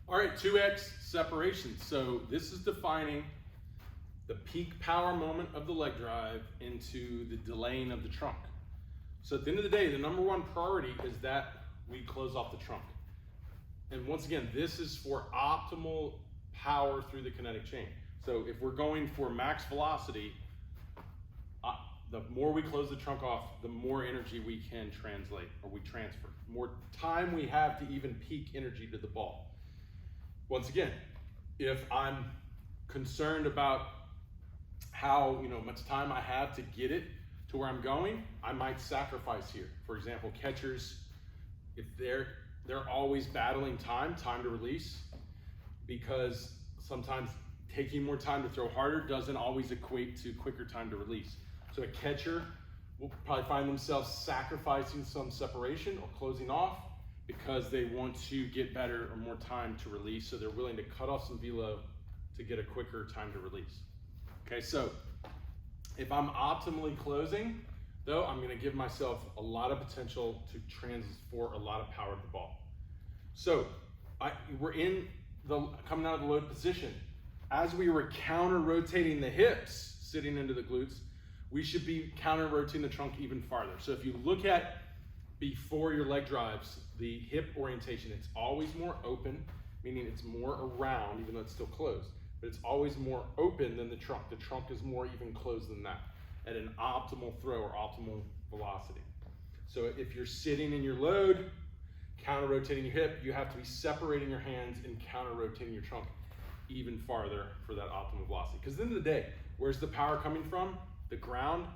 All right, 2x separation. So this is defining the peak power moment of the leg drive into the delaying of the trunk. So at the end of the day, the number one priority is that we close off the trunk. And once again, this is for optimal power through the kinetic chain. So if we're going for max velocity, the more we close the trunk off, the more energy we can translate or we transfer. More time we have to even peak energy to the ball. Once again, if I'm concerned about how much time I have to get it to where I'm going, I might sacrifice here. For example, catchers, if they're always battling time to release, because sometimes taking more time to throw harder doesn't always equate to quicker time to release. So a catcher will probably find themselves sacrificing some separation or closing off because they want to get better or more time to release, so they're willing to cut off some velo to get a quicker time to release. Okay, so if I'm optimally closing, though, I'm gonna give myself a lot of potential to transfer a lot of power to the ball. So we're coming out of the load position. As we were counter rotating the hips, sitting into the glutes, we should be counter rotating the trunk even farther. So if you look at before your leg drives, the hip orientation, it's always more open, meaning it's more around, even though it's still closed, but it's always more open than the trunk. The trunk is more even closed than that at an optimal throw or optimal velocity. So if you're sitting in your load, counter rotating your hip, you have to be separating your hands and counter rotating your trunk even farther for that optimal velocity. Because at the end of the day, where's the power coming from? The ground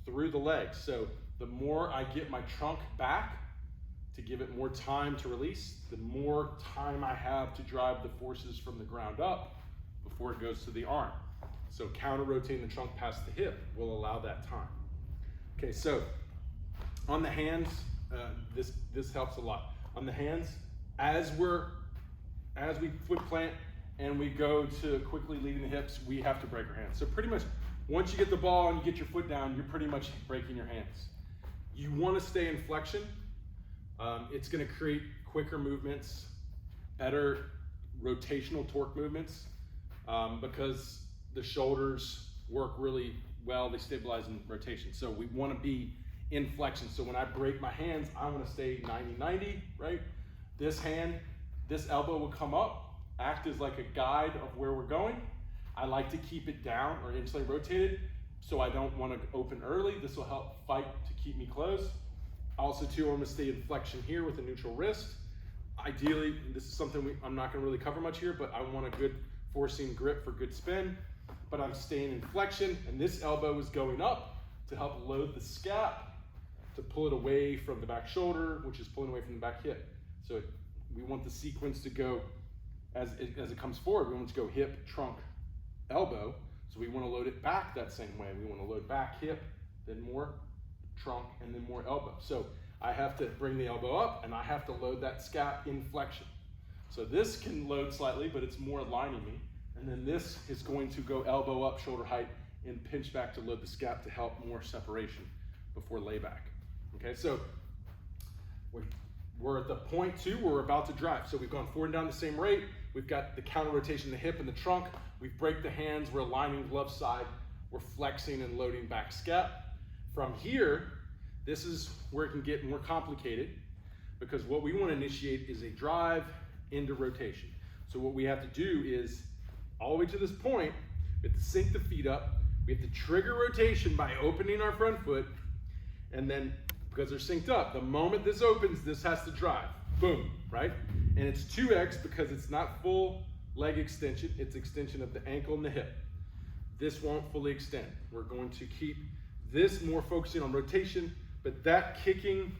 through the legs. So the more I get my trunk back to give it more time to release, the more time I have to drive the forces from the ground up before it goes to the arm. So counter rotating the trunk past the hip will allow that time. Okay, so on the hands, this helps a lot. On the hands, as we foot plant and we go to quickly leading the hips, we have to break our hands. So pretty much once you get the ball and you get your foot down, you're pretty much breaking your hands. You want to stay in flexion. It's going to create quicker movements, better rotational torque movements, because the shoulders work really well. They stabilize in rotation. So we want to be in flexion. So when I break my hands, I want to stay 90-90, right? This elbow will come up, act as like a guide of where we're going. I like to keep it down or instantly rotated, so I don't want to open early. This will help fight to keep me closed. Also too, I'm gonna stay in flexion here with a neutral wrist. Ideally, this is something I'm not gonna really cover much here, but I want a good forcing grip for good spin, but I'm staying in flexion, and this elbow is going up to help load the scap to pull it away from the back shoulder, which is pulling away from the back hip. So we want the sequence to go, as it comes forward, we want it to go hip, trunk, elbow. So we want to load it back that same way. We want to load back hip, then more trunk, and then more elbow. So I have to bring the elbow up, and I have to load that scap in flexion. So this can load slightly, but it's more aligning me. And then this is going to go elbow up, shoulder height, and pinch back to load the scap to help more separation before layback. Okay, so we're at the point two where we're about to drive. So we've gone forward and down the same rate. We've got the counter rotation, the hip and the trunk. We've break the hands, we're aligning glove side. We're flexing and loading back scap. From here, this is where it can get more complicated, because what we want to initiate is a drive into rotation. So what we have to do is, all the way to this point, we have to sync the feet up. We have to trigger rotation by opening our front foot, and then because they're synced up, the moment this opens, this has to drive. Boom, right? And it's 2x because it's not full leg extension, it's extension of the ankle and the hip. This won't fully extend. We're going to keep this more focusing on rotation, but that kicking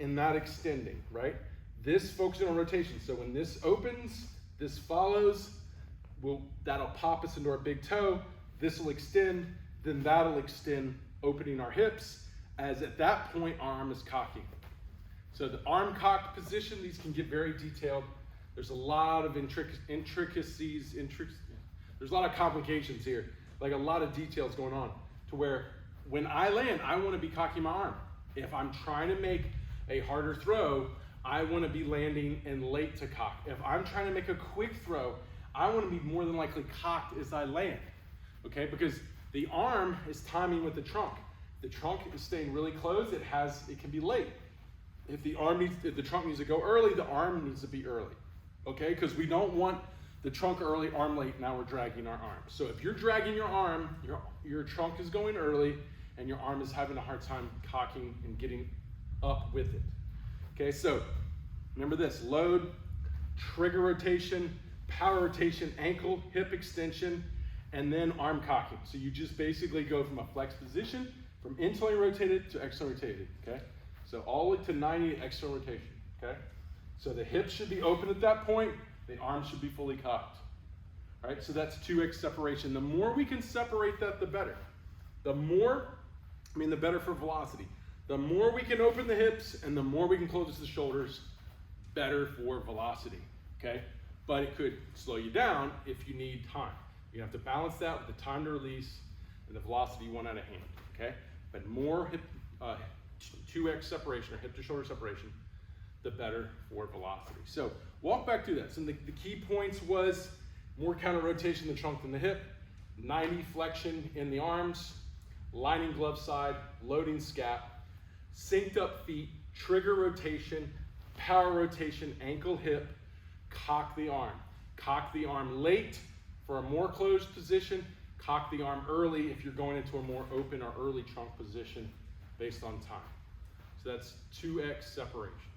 and not extending, right? This focusing on rotation. So when this opens, this follows, that'll pop us into our big toe. This will extend, then that'll extend, opening our hips, as at that point, our arm is cocking. So the arm cocked position, these can get very detailed. There's a lot of intricacies, there's a lot of complications here, like a lot of details going on, to where when I land, I want to be cocking my arm. If I'm trying to make a harder throw, I want to be landing and late to cock. If I'm trying to make a quick throw, I want to be more than likely cocked as I land, okay? Because the arm is timing with the trunk. The trunk is staying really close, it can be late. If the trunk needs to go early, the arm needs to be early, okay? Because we don't want the trunk early, arm late, now we're dragging our arm. So if you're dragging your arm, your trunk is going early, and your arm is having a hard time cocking and getting up with it. Okay, so remember this: load, trigger rotation, power rotation, ankle, hip extension, and then arm cocking. So you just basically go from a flex position, from internally rotated to externally rotated, okay? So all the way to 90 external rotation, okay? So the hips should be open at that point, the arms should be fully cocked. All right, so that's 2x separation. The more we can separate that, the better. The better for velocity. The more we can open the hips and the more we can close the shoulders, better for velocity, okay? But it could slow you down if you need time. You have to balance that with the time to release and the velocity you want out of hand, okay? But more hip, 2x separation or hip to shoulder separation, the better for velocity. So walk back through that. So the key points was more counter rotation in the trunk than the hip, 90 flexion in the arms, lining glove side, loading scap, synced up feet, trigger rotation, power rotation, ankle hip, cock the arm. Cock the arm late for a more closed position, cock the arm early if you're going into a more open or early trunk position based on time. So that's 2x separation.